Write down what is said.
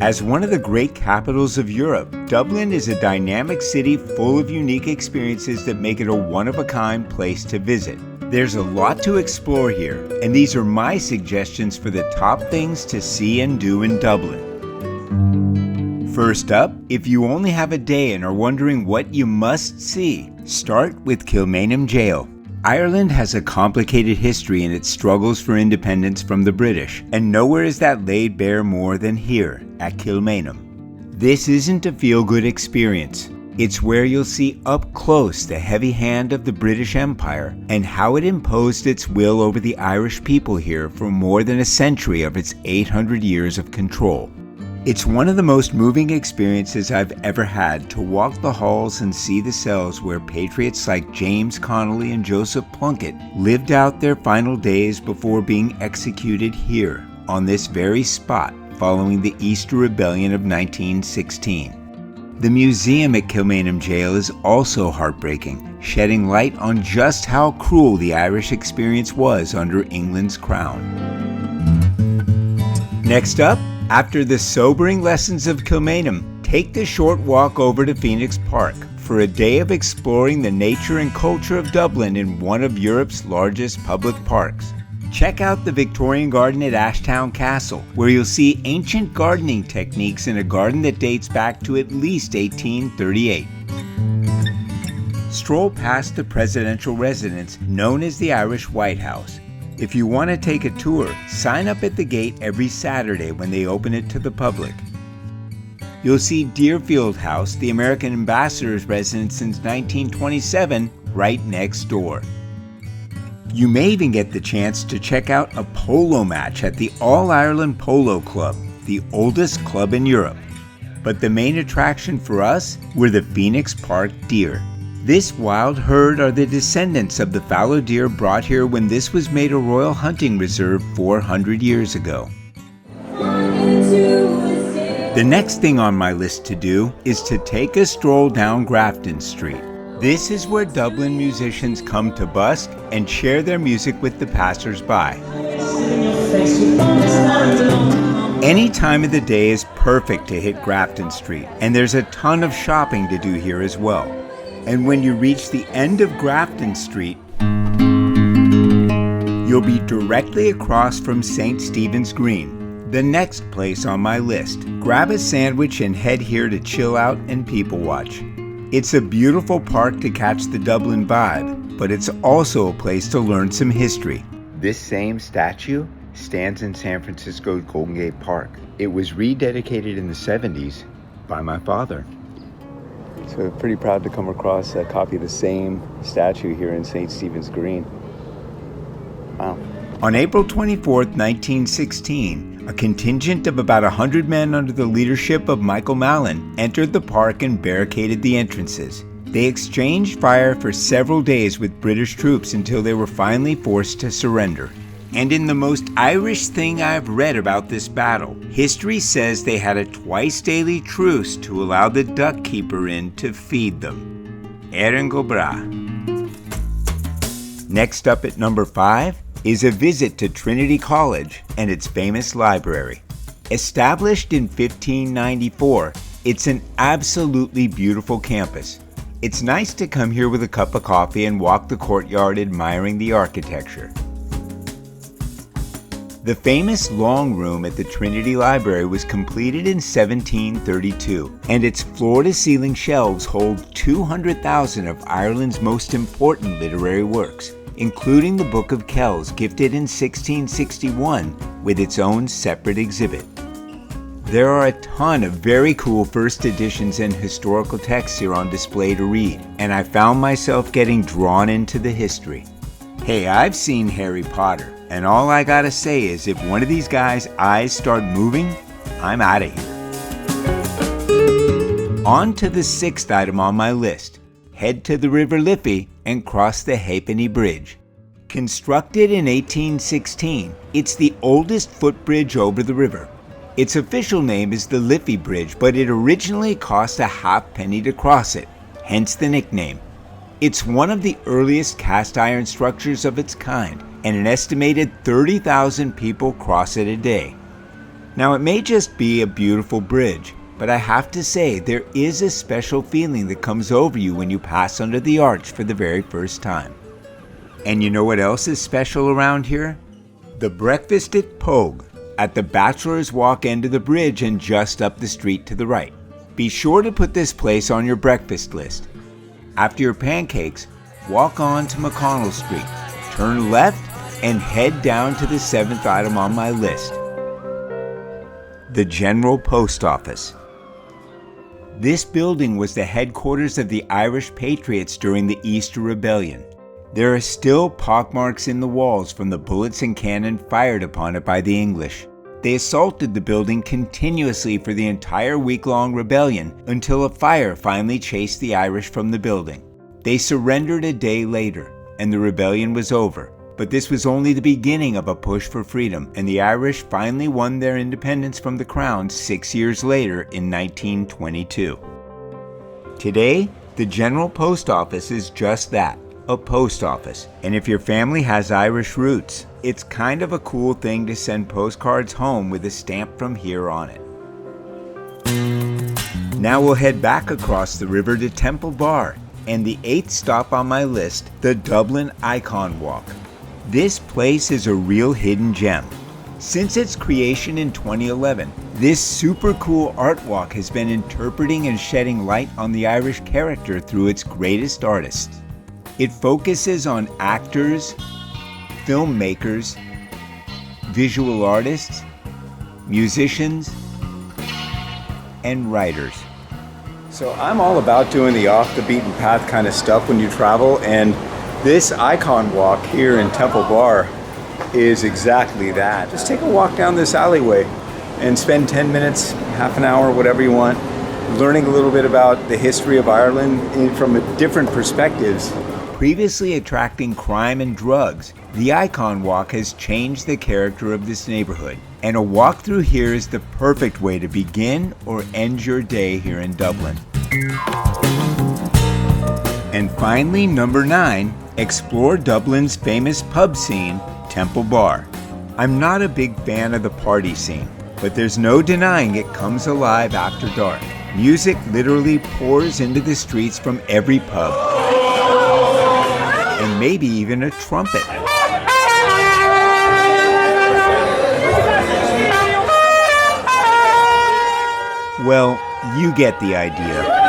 As one of the great capitals of Europe, Dublin is a dynamic city full of unique experiences that make it a one-of-a-kind place to visit. There's a lot to explore here, and these are my suggestions for the top things to see and do in Dublin. First up, if you only have a day and are wondering what you must see, start with Kilmainham Gaol. Ireland has a complicated history in its struggles for independence from the British, and nowhere is that laid bare more than here, at Kilmainham. This isn't a feel-good experience. It's where you'll see up close the heavy hand of the British Empire and how it imposed its will over the Irish people here for more than a century of its 800 years of control. It's one of the most moving experiences I've ever had to walk the halls and see the cells where patriots like James Connolly and Joseph Plunkett lived out their final days before being executed here, on this very spot, following the Easter Rebellion of 1916. The museum at Kilmainham Gaol is also heartbreaking, shedding light on just how cruel the Irish experience was under England's crown. Next up, after the sobering lessons of Kilmainham, take the short walk over to Phoenix Park for a day of exploring the nature and culture of Dublin in one of Europe's largest public parks. Check out the Victorian Garden at Ashtown Castle, where you'll see ancient gardening techniques in a garden that dates back to at least 1838. Stroll past the presidential residence known as the Irish White House. If you want to take a tour, sign up at the gate every Saturday when they open it to the public. You'll see Deerfield House, the American ambassador's residence since 1927, right next door. You may even get the chance to check out a polo match at the All-Ireland Polo Club, the oldest club in Europe. But the main attraction for us were the Phoenix Park deer. This wild herd are the descendants of the fallow deer brought here when this was made a royal hunting reserve 400 years ago. The next thing on my list to do is to take a stroll down Grafton Street. This is where Dublin musicians come to busk and share their music with the passers-by. Any time of the day is perfect to hit Grafton Street, and there's a ton of shopping to do here as well. And when you reach the end of Grafton Street, you'll be directly across from St. Stephen's Green, the next place on my list. Grab a sandwich and head here to chill out and people watch. It's a beautiful park to catch the Dublin vibe, but it's also a place to learn some history. This same statue stands in San Francisco's Golden Gate Park. It was rededicated in the 70s by my father. So pretty proud to come across a copy of the same statue here in St. Stephen's Green. Wow. On April 24th, 1916, a contingent of about 100 men under the leadership of Michael Mallon entered the park and barricaded the entrances. They exchanged fire for several days with British troops until they were finally forced to surrender. And in the most Irish thing I've read about this battle, history says they had a twice-daily truce to allow the duck keeper in to feed them. Éireann go bra. Next up at number 5 is a visit to Trinity College and its famous library. Established in 1594, it's an absolutely beautiful campus. It's nice to come here with a cup of coffee and walk the courtyard admiring the architecture. The famous Long Room at the Trinity Library was completed in 1732, and its floor-to-ceiling shelves hold 200,000 of Ireland's most important literary works, including the Book of Kells, gifted in 1661 with its own separate exhibit. There are a ton of very cool first editions and historical texts here on display to read, and I found myself getting drawn into the history. Hey, I've seen Harry Potter, and all I gotta say is if one of these guys' eyes start moving, I'm out of here. On to the 6th item on my list. Head to the River Liffey and cross the Halfpenny Bridge. Constructed in 1816, it's the oldest footbridge over the river. Its official name is the Liffey Bridge, but it originally cost a halfpenny to cross it, hence the nickname. It's one of the earliest cast iron structures of its kind, and an estimated 30,000 people cross it a day. Now it may just be a beautiful bridge, but I have to say there is a special feeling that comes over you when you pass under the arch for the very first time. And you know what else is special around here? The breakfast at POG, at the Bachelor's Walk end of the bridge and just up the street to the right. Be sure to put this place on your breakfast list. After your pancakes, walk on to McConnell Street, turn left, and head down to the 7th item on my list, the General Post Office. This building was the headquarters of the Irish Patriots during the Easter Rebellion. There are still pockmarks in the walls from the bullets and cannon fired upon it by the English. They assaulted the building continuously for the entire week-long rebellion until a fire finally chased the Irish from the building. They surrendered a day later, and the rebellion was over. But this was only the beginning of a push for freedom, and the Irish finally won their independence from the Crown 6 years later in 1922. Today, the General Post Office is just that, a post office. And if your family has Irish roots, it's kind of a cool thing to send postcards home with a stamp from here on it. Now we'll head back across the river to Temple Bar, and the 8th stop on my list, the Dublin Icon Walk. This place is a real hidden gem. Since its creation in 2011, this super cool art walk has been interpreting and shedding light on the Irish character through its greatest artists. It focuses on actors, filmmakers, visual artists, musicians, and writers. So I'm all about doing the off the beaten path kind of stuff when you travel, and this icon walk here in Temple Bar is exactly that. Just take a walk down this alleyway and spend 10 minutes, half an hour, whatever you want, learning a little bit about the history of Ireland from different perspectives. Previously attracting crime and drugs, the Icon Walk has changed the character of this neighborhood, and a walk through here is the perfect way to begin or end your day here in Dublin. And finally, number 9, explore Dublin's famous pub scene, Temple Bar. I'm not a big fan of the party scene, but there's no denying it comes alive after dark. Music literally pours into the streets from every pub, and maybe even a trumpet. Well, you get the idea.